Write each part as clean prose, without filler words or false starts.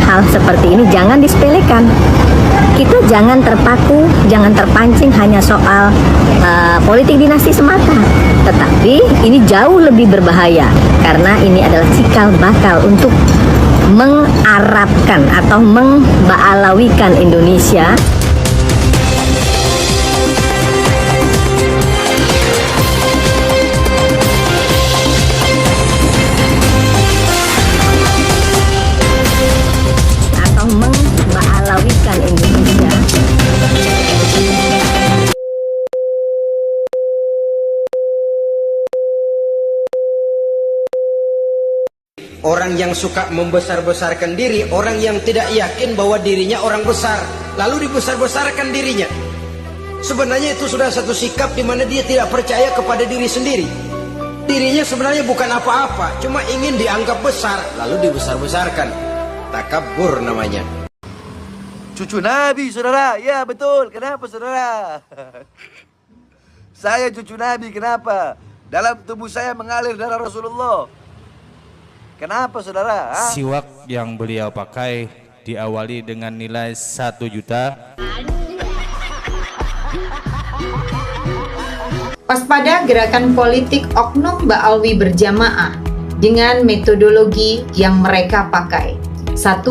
hal seperti ini jangan disepelekan. Kita jangan terpaku, jangan terpancing hanya soal politik dinasti semata. Tetapi ini jauh lebih berbahaya karena ini adalah cikal bakal untuk mengarabkan atau membaalawikan Indonesia. Orang yang suka membesar-besarkan diri, orang yang tidak yakin bahwa dirinya orang besar, lalu dibesar-besarkan dirinya. Sebenarnya itu sudah satu sikap di mana dia tidak percaya kepada diri sendiri. Dirinya sebenarnya bukan apa-apa, cuma ingin dianggap besar, lalu dibesar-besarkan. Takabur namanya. Cucu Nabi, saudara. Ya, betul. Kenapa, saudara? Saya cucu Nabi, kenapa? Dalam tubuh saya mengalir darah Rasulullah. Kenapa, saudara? Siwak yang beliau pakai diawali dengan nilai 1 juta. Waspada gerakan politik oknum Ba'alwi berjamaah dengan metodologi yang mereka pakai. 1.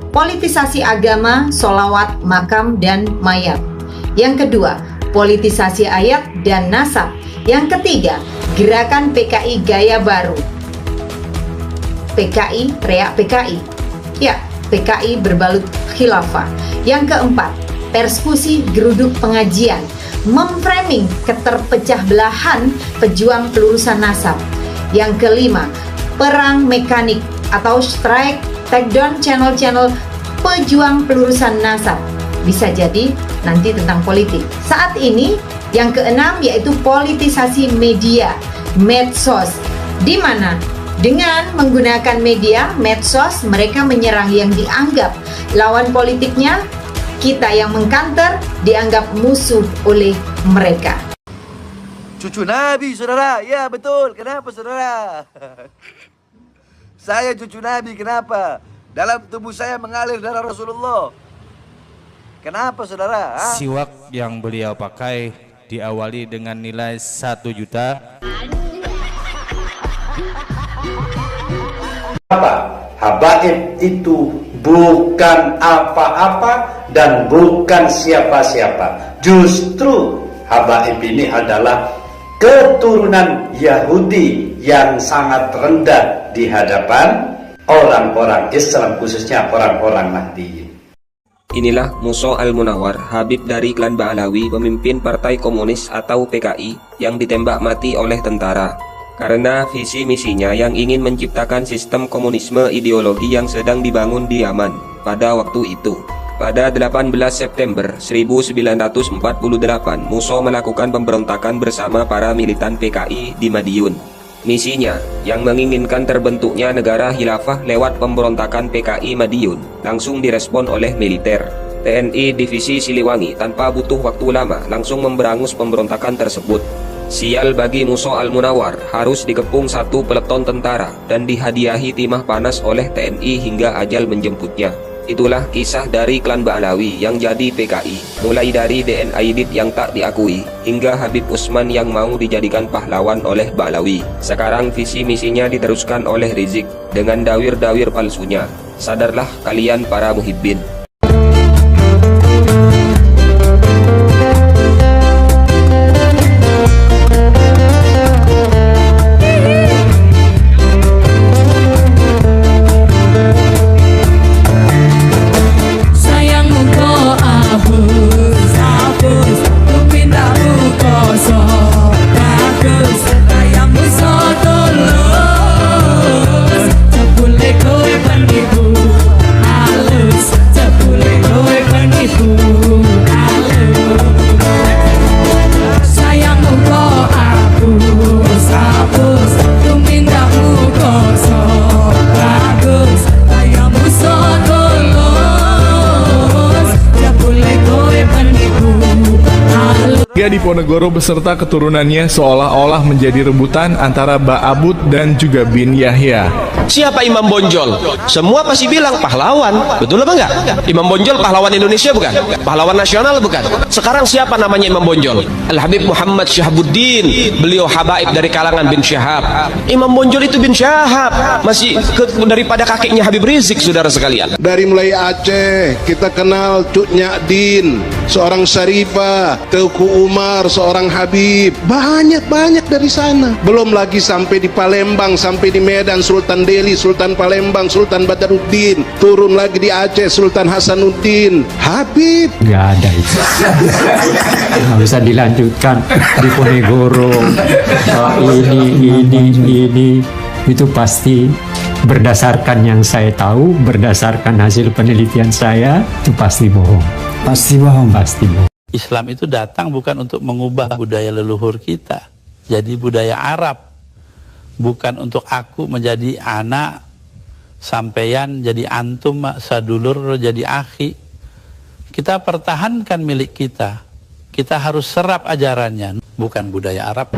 Politisasi agama, sholawat, makam, dan mayat. Yang kedua, politisasi ayat dan nasab. Yang ketiga, gerakan PKI gaya baru. PKI, teriak PKI. Ya, PKI berbalut khilafah. Yang keempat, persekusi geruduk pengajian, memframing keterpecah belahan pejuang pelurusan nasab. Yang kelima, perang mekanik atau strike takedown channel-channel pejuang pelurusan nasab. Bisa jadi nanti tentang politik. Saat ini yang keenam yaitu politisasi media, medsos, di mana dengan menggunakan media, medsos, mereka menyerang yang dianggap lawan politiknya, kita yang mengkanter dianggap musuh oleh mereka. Cucu Nabi, saudara. Ya, betul. Kenapa, saudara? Saya cucu Nabi, kenapa? Dalam tubuh saya mengalir darah Rasulullah. Kenapa, saudara? Siwak yang beliau pakai diawali dengan nilai 1 juta. Habaib itu bukan apa-apa dan bukan siapa-siapa. Justru habaib ini adalah keturunan Yahudi yang sangat rendah di hadapan orang-orang Islam, khususnya orang-orang Nahdiyin. Inilah Musa Al-Munawar, Habib dari klan Ba'alawi, pemimpin Partai Komunis atau PKI yang ditembak mati oleh tentara karena visi misinya yang ingin menciptakan sistem komunisme ideologi yang sedang dibangun di Yaman pada waktu itu. Pada 18 September 1948, Musa melakukan pemberontakan bersama para militan PKI di Madiun. Misinya yang menginginkan terbentuknya negara khilafah lewat pemberontakan PKI Madiun langsung direspon oleh militer TNI Divisi Siliwangi tanpa butuh waktu lama langsung memberangus pemberontakan tersebut. Sial bagi Musa Al-Munawar, harus dikepung satu peleton tentara dan dihadiahi timah panas oleh TNI hingga ajal menjemputnya. Itulah kisah dari klan Ba'alawi yang jadi PKI, mulai dari DN Aidit yang tak diakui, hingga Habib Usman yang mau dijadikan pahlawan oleh Ba'alawi. Sekarang visi misinya diteruskan oleh Rizik dengan dawir-dawir palsunya. Sadarlah kalian para muhibbin. Cepule kowe penipu halus. Diponegoro beserta keturunannya seolah-olah menjadi rebutan antara Ba'abud dan juga bin Yahya. Siapa Imam Bonjol? Semua pasti bilang pahlawan, betul apa enggak? Imam Bonjol pahlawan Indonesia bukan? Pahlawan nasional bukan? Sekarang siapa namanya Imam Bonjol? Al-Habib Muhammad Syahabuddin, beliau habaib dari kalangan bin Syahab. Imam Bonjol itu bin Syahab, masih daripada kakeknya Habib Rizik, saudara sekalian. Dari mulai Aceh, kita kenal Cuk Nyadin, seorang syarifah, Teuku Umar, seorang habib, banyak dari sana. Belum lagi sampai di Palembang, sampai di Medan, Sultan Delhi, Sultan Palembang, Sultan Badaruddin, turun lagi di Aceh, Sultan Hasanuddin, habib. Nggak ada itu, nggak bisa dilanjutkan. Diponegoro ini itu pasti berdasarkan yang saya tahu, berdasarkan hasil penelitian saya, itu pasti bohong. Pasti bohong. Islam itu datang bukan untuk mengubah budaya leluhur kita jadi budaya Arab, bukan untuk aku menjadi anak, sampeyan jadi antum, sadulur jadi akhi. Kita pertahankan milik kita harus serap ajarannya, bukan budaya Arab.